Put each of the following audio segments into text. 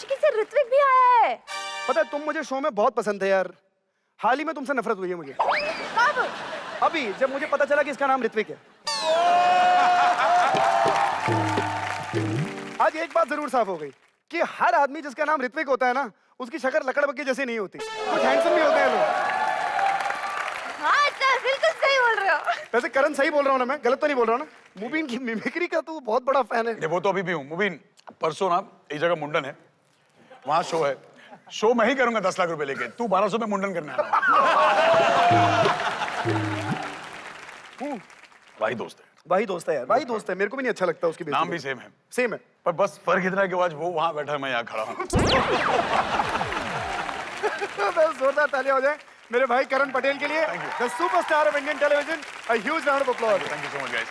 आशिकी से ऋत्विक भी आया है। पता है तुम मुझे शो में बहुत पसंद थे यार। हाल ही में तुमसे नफरत हुई है मुझे। कब? अभी जब मुझे पता चला कि इसका नाम ऋत्विक है। आज एक बात जरूर साफ हो गई कि हर आदमी जिसका नाम ऋत्विक होता है ना, उसकी शक्ल लकड़बग्गे जैसी नहीं होती, कुछ हैंडसम भी होते हैं लोग। हाँ सर, बिल्कुल सही बोल रहे हो। वैसे करण सही बोल रहा हूँ ना, मैं गलत तो नहीं बोल रहा हूँ ना? मुबीन की मिमिक्री का तू बहुत बड़ा फैन है। वो तो अभी भी हूँ। मुबीन, परसों ना एक जगह मुंडन है, वहां शो है। शो मैं ही करूंगा 10 लाख रुपए लेके, तू 1200 में मुंडन करने आ रहा है। भाई दोस्त है। भाई दोस्त है यार, भाई दोस्त है। मेरे को भी नहीं अच्छा लगता उसकी नाम भी सेम है। सेम है, पर बस फर्क इतना है कि आज वो वहां बैठा है, मैं यहाँ खड़ा हूँ। बस जोरदार तालियां हो जाए मेरे भाई करण पटेल के लिए, the superstar of Indian television. A huge round of applause. Thank you so much guys,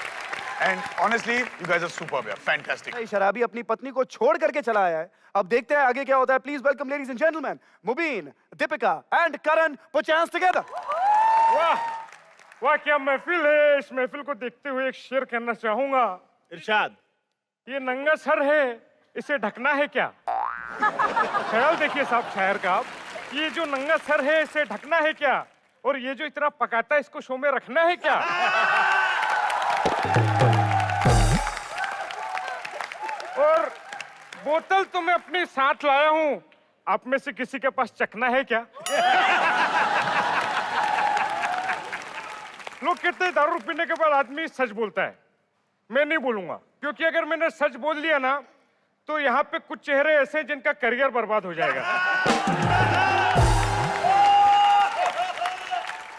and honestly you guys are superb यार, फैंटास्टिक। शराबी अपनी पत्नी को छोड़ करके चला आया है। अब देखते हैं आगे क्या होता है। Please welcome ladies and gentleman, Mubeen, Deepika and Karan, put your hands together. वाह वाह, क्या महफिल है। इस महफिल को देखते हुए एक शेर कहना चाहूंगा। इरशाद। ये नंगा सर है, इसे ढकना है क्या? ख्याल देखिए साहब शायर का आप, ये जो नंगा सर है इसे ढकना है क्या, और ये जो इतना पकाता है इसको शो में रखना है क्या? और बोतल तो मैं अपने साथ लाया हूं, आप में से किसी के पास चखना है क्या? लोग कहते हैं दारू पीने के बाद आदमी सच बोलता है। मैं नहीं बोलूंगा, क्योंकि अगर मैंने सच बोल दिया ना तो यहाँ पे कुछ चेहरे ऐसे हैं जिनका करियर बर्बाद हो जाएगा।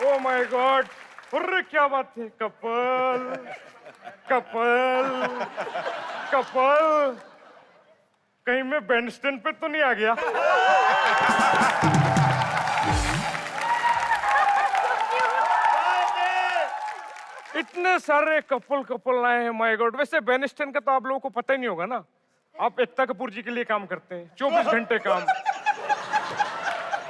ओह माय गॉड, अरे क्या बात है। कपल कपल कपल, कहीं मैं बैंड स्टैंड पे तो नहीं आ गया? इतने सारे कपल कपल आए हैं, माय गॉड। वैसे बैंड स्टैंड का तो आप लोगों को पता ही नहीं होगा ना, आप एकता कपूर जी के लिए काम करते हैं, 24 घंटे काम।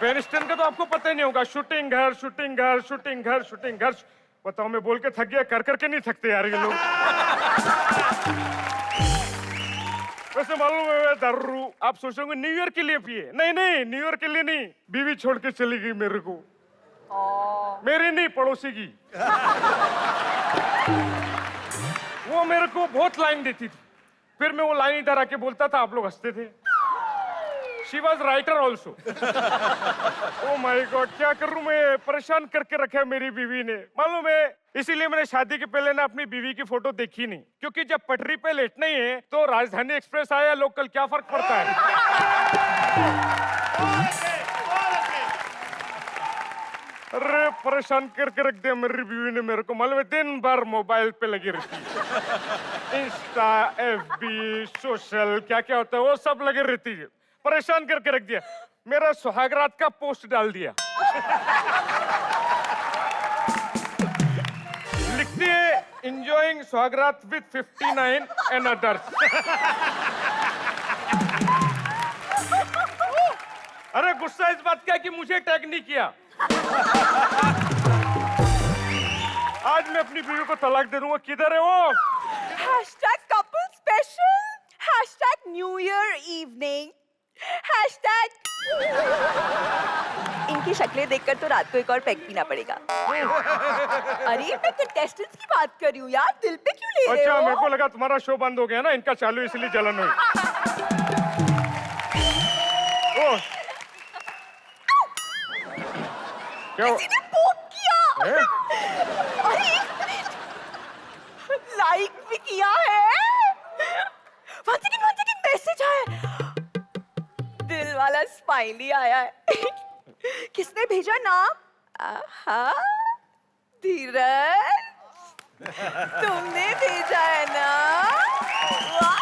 बैंड स्टैंड का तो आपको पता ही नहीं होगा, शूटिंग घर शूटिंग घर शूटिंग घर शूटिंग घर। बताओ, मैं बोल के थक गया, कर करके नहीं थकते यार ये लोग। वैसे मालूम है दारू आप सोच रहे होंगे न्यू ईयर के लिए पिए, नहीं नहीं, न्यू ईयर के लिए नहीं। बीवी छोड़ के चली गई मेरे को, मेरी नहीं पड़ोसी की। वो मेरे को बहुत लाइन देती थी, फिर मैं वो लाइन इधर आके बोलता था, आप लोग हंसते थे। She was writer also. Oh my God, क्या करूं मैं, परेशान करके रखा है मेरी बीवी ने, मालूम है। इसीलिए मैंने शादी के पहले ना अपनी बीवी की फोटो देखी नहीं, क्योंकि जब पटरी पे लेटना ही है तो राजधानी एक्सप्रेस आया लोकल, क्या फर्क पड़ता है। अरे परेशान करके रख दिया मेरी बीवी ने मेरे को, मालूम है। दिन भर मोबाइल पे लगी रहती है, इंस्टा, एफबी, सोशल, क्या क्या होता है वो सब लगी रहती है। परेशान करके रख दिया। मेरा सुहागरात का पोस्ट डाल दिया, लिखती है enjoying Suhagraat with 59 and others। अरे गुस्सा इस बात का है कि मुझे टैग नहीं किया। आज मैं अपनी बीवी को तलाक दे दूंगा। किधर है वो? #couple special, #New Year evening, इनकी शक्लें देखकर तो रात को एक और पैक पीना पड़ेगा। अरे मैं कंटेस्टेंट्स की बात कर रही हूँ यार, दिल पे क्यों ले रहे हो? अच्छा, मेरे को लगा तुम्हारा शो बंद हो गया ना, इनका चालू, इसलिए जलन हुई। ओह, क्या किसी ने पोक किया। है? अरे एक मिनट, लाइक भी किया है। वन सेकंड मैसेज आया, दिल वाला स्माइली आया है। किसने भेजा नाम? आहा, धीरज, तुमने भेजा है ना? वाह।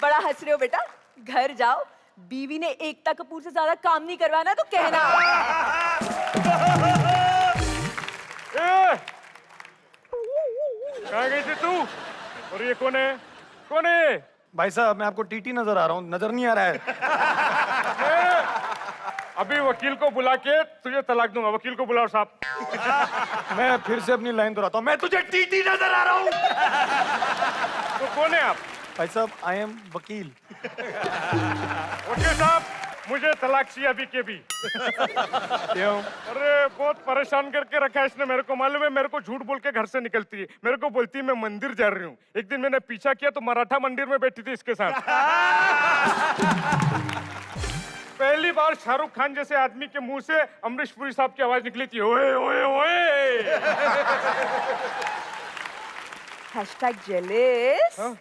बड़ा हंस रहे हो बेटा, घर जाओ, बीवी ने एकता कपूर से ज्यादा काम नहीं करवाना तो कहना। कहाँ गई थी तू? और ये कौन है? कौन है? भाई साहब मैं आपको टीटी नजर आ रहा हूँ, नजर नहीं आ रहा है? अभी वकील को बुला के तुझे तलाक दूंगा। वकील को बुलाओ साहब। मैं फिर से अपनी लाइन दोहराता हूँ, मैं तुझे टीटी नजर आ रहा हूँ। तो कौन है आप? भाई साहब आई एम वकील। वकील साहब, मुझे तलाक चाहिए अभी के भी। क्यों? अरे बहुत परेशान करके रखा है इसने मेरे को। मालूम है, मेरे को झूठ बोल के घर से निकलती है। मेरे को बोलती है मैं मंदिर जा रही हूँ। एक दिन मैंने पीछा किया तो मराठा मंदिर में बैठी थी इसके साथ। पहली बार शाहरुख खान जैसे आदमी के मुंह से अमरीश पुरी साहब की आवाज निकली थी, ओए ओए ओए। #jealous। हाँ?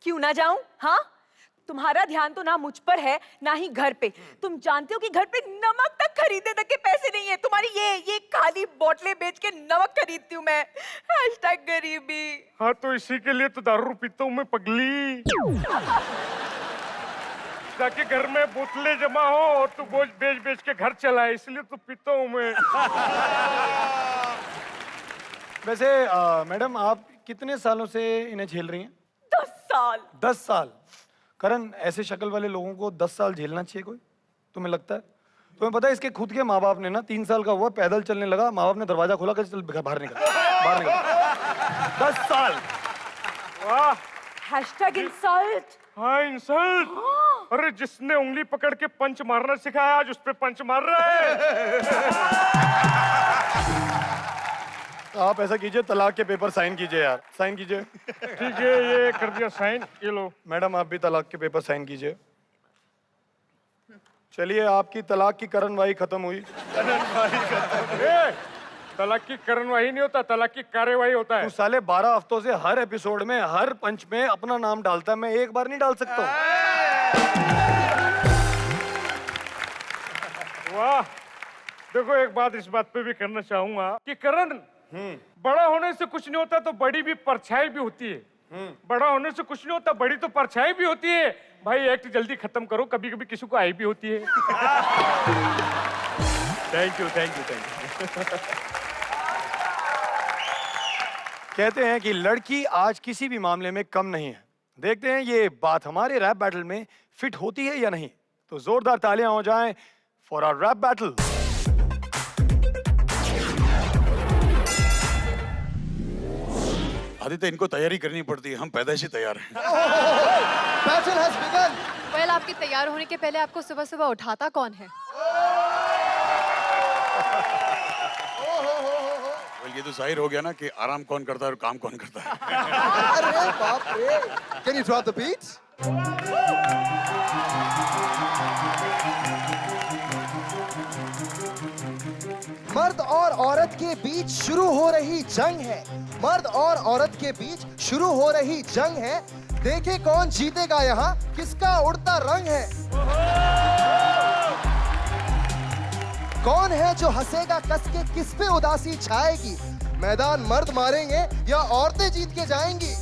क्यों ना जाऊं? हाँ, तुम्हारा ध्यान तो ना मुझ पर है ना ही घर पे। तुम जानते हो कि घर पे नमक तक खरीदने तक के पैसे नहीं है। तुम्हारी ये खाली बोतलें बेच के नमक खरीदती हूँ मैं। #गरीबी। हाँ तो इसी के लिए तो दारू पीता हूँ मैं पगली, ताकि घर में बोतलें जमा हो और तू बोझ बेच बेच के घर चलाए, इसलिए तो पीता हूँ मैं। वैसे मैडम आप कितने सालों से इन्हें झेल रही हैं? 10 साल। 10 साल। करण, ऐसे शक्ल वाले लोगों को 10 साल झेलना चाहिए कोई? तुम्हें लगता है? तुम्हें पता है इसके खुद के माँ बाप ने ना 3 साल का हुआ, पैदल चलने लगा, माँ बाप ने दरवाजा खोला कर चल बाहर निकल, बाहर निकल। 10 साल। वाह। #insult। हाँ इंसल्ट। अरे जिसने उंगली पकड़ के पंच मारना सिखाया आज उस पे पंच मार रहा है। आप ऐसा कीजिए, तलाक के पेपर साइन कीजिए यार, साइन कीजिए। ठीक है, ये कर दिया साइन, ये लो। मैडम आप भी तलाक के पेपर साइन कीजिए। चलिए, आपकी तलाक की कर्रनवाही खत्म हुई। ए, तलाक की कर्रनवाही नहीं होता, तलाक की कार्यवाही होता है। तू साले 12 हफ्तों से हर एपिसोड में हर पंच में अपना नाम डालता है, मैं एक बार नहीं डाल सकता हूँ। वाह। देखो एक बात इस बात पे भी करना चाहूंगा कि करण, बड़ा होने से कुछ नहीं होता तो बड़ी भी परछाई भी होती है। बड़ा होने से कुछ नहीं होता, बड़ी तो परछाई भी होती है। भाई एक्ट जल्दी खत्म करो, कभी कभी किसी को आई भी होती है। Thank you, thank you, thank you. कहते हैं कि लड़की आज किसी भी मामले में कम नहीं है। देखते हैं ये बात हमारे रैप बैटल में फिट होती है या नहीं। तो जोरदार तालियां हो जाएं for our rap battle. Aditya, इनको तैयारी करनी पड़ती है, हम पैदाइशी तैयार हैं। Battle has begin. वेल, आपके तैयार होने के पहले आपको सुबह सुबह उठाता कौन है? Well, ये तो जाहिर हो गया ना कि आराम कौन करता है और काम कौन करता है। अरे बाप रे। Can you drop the beats? मर्द और औरत के बीच शुरू हो रही जंग है। मर्द और औरत के बीच शुरू हो रही जंग है। देखे कौन जीतेगा यहाँ, किसका उड़ता रंग है। कौन है जो हंसेगा कस के, किस पे उदासी छाएगी। मैदान मर्द मारेंगे या औरतें जीत के जाएंगी।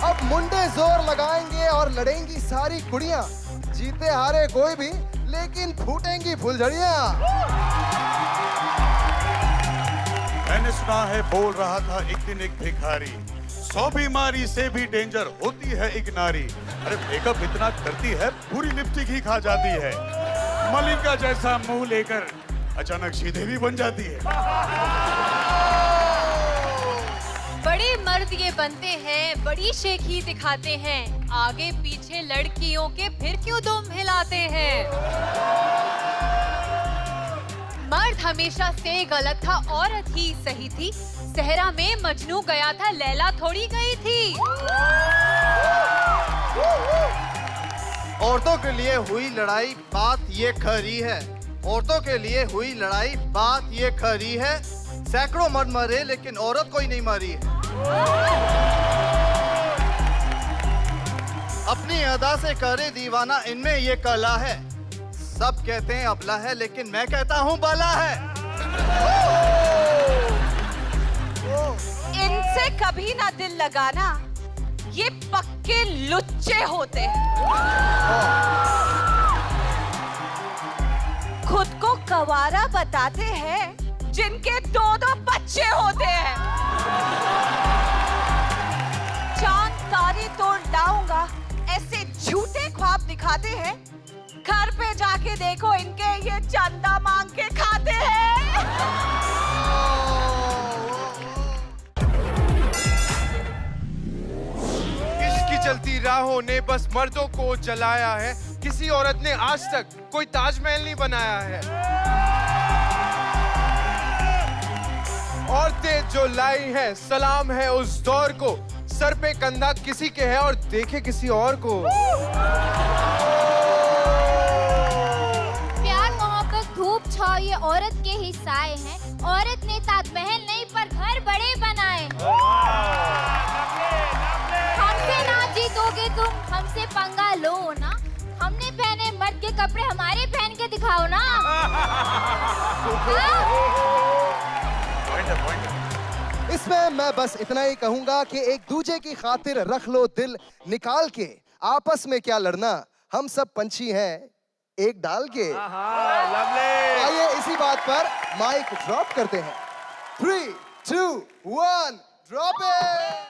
अब मुंडे जोर लगाएंगे और लड़ेंगी सारी कुड़ियां। जीते हारे कोई भी, लेकिन फूटेंगी फुलझड़ियां। मैंने सुना है, बोल रहा था एक दिन एक भिखारी, 100 बीमारी से भी डेंजर होती है एक नारी। अरे मेकअप इतना करती है, पूरी लिपस्टिक ही खा जाती है। मलिका जैसा मुंह लेकर अचानक सीधे भी बन जाती है। बड़े मर्द ये बनते हैं, बड़ी शेखी दिखाते हैं। आगे पीछे लड़कियों के फिर क्यों दुम हिलाते हैं। मर्द हमेशा से गलत था, औरत ही सही थी। सहरा में मजनू गया था, लैला थोड़ी गई थी। औरतों के लिए हुई लड़ाई, बात ये खरी है। औरतों के लिए हुई लड़ाई, बात ये खरी है। सैकड़ों मर्द मरे लेकिन औरत कोई नहीं मरी है। अपनी अदा से करे दीवाना, इनमें ये कला है। सब कहते हैं अबला है, लेकिन मैं कहता हूँ बाला है। इनसे कभी ना दिल लगाना, ये पक्के लुच्चे होते हैं। खुद को कवारा बताते हैं, जिनके 2-2 बच्चे होते हैं। चांद तारे तोड़ लाऊंगा, ऐसे झूठे ख्वाब दिखाते हैं। घर पे जाके देखो, इनके ये चंदा मांग के खाते हैं। ने बस मर्दों को जलाया है, किसी औरत ने आज तक कोई ताजमहल नहीं बनाया है। औरतें जो लाई हैं, सलाम है उस दौर को, सर पे कंधा किसी के है और देखे किसी और को। प्यार मोहब्बत धूप छाव ये औरत के ही साए हैं। औरत ने ताजमहल नहीं पर घर बड़े बनाए। हमसे ना जीतोगे तुम, हमसे पंगा लो ना। हमने पहने मर्द के कपड़े, हमारे पहन के दिखाओ ना। इसमें मैं बस इतना ही कहूंगा कि एक दूजे की खातिर रख लो दिल निकाल के। आपस में क्या लड़ना, हम सब पंछी हैं एक डाल के। आइए इसी बात पर माइक ड्रॉप करते हैं। 3, 2, 1 ड्रॉप इट।